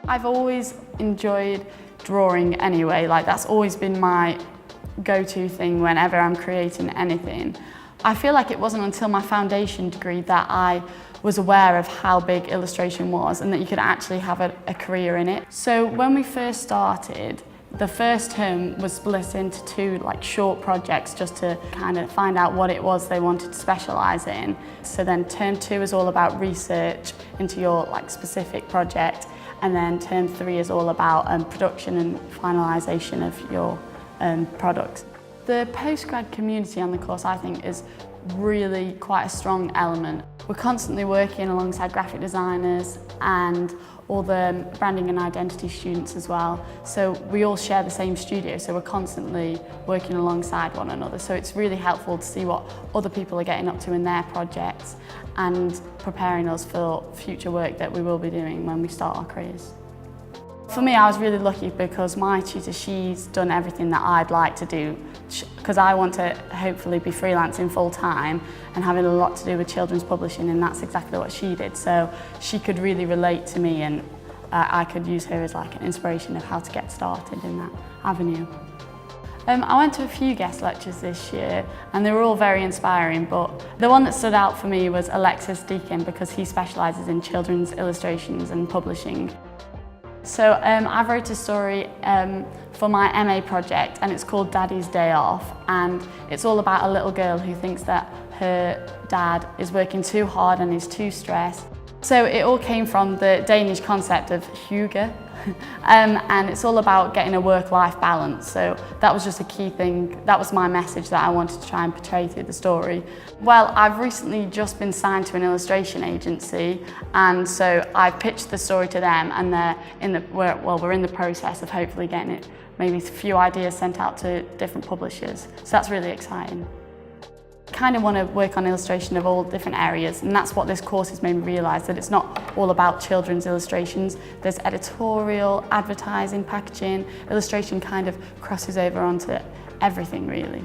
I've always enjoyed drawing anyway, like that's always been my go-to thing whenever I'm creating anything. I feel like it wasn't until my foundation degree that I was aware of how big illustration was and that you could actually have a career in it. So when we first started, the first term was split into two short projects just to kind of find out what it was they wanted to specialise in. So then term 2 is all about research into your specific project, and then term 3 is all about production and finalisation of your products. The postgrad community on the course, I think, is really quite a strong element. We're constantly working alongside graphic designers and all the branding and identity students as well. So we all share the same studio, so we're constantly working alongside one another. So it's really helpful to see what other people are getting up to in their projects and preparing us for future work that we will be doing when we start our careers. For me, I was really lucky because my tutor, she's done everything that I'd like to do, because I want to hopefully be freelancing full time and having a lot to do with children's publishing, and that's exactly what she did. So she could really relate to me, and I could use her as an inspiration of how to get started in that avenue. I went to a few guest lectures this year and they were all very inspiring, but the one that stood out for me was Alexis Deakin, because he specialises in children's illustrations and publishing. So I wrote a story for my MA project, and it's called Daddy's Day Off, and it's all about a little girl who thinks that her dad is working too hard and is too stressed. So it all came from the Danish concept of hygge, and it's all about getting a work-life balance. So that was just a key thing, that was my message that I wanted to try and portray through the story. Well, I've recently just been signed to an illustration agency, and so I pitched the story to them, and we're in the process of hopefully getting it, maybe a few ideas sent out to different publishers. So that's really exciting. I kind of want to work on illustration of all different areas, and that's what this course has made me realise, that it's not all about children's illustrations. There's editorial, advertising, packaging. Illustration kind of crosses over onto everything really.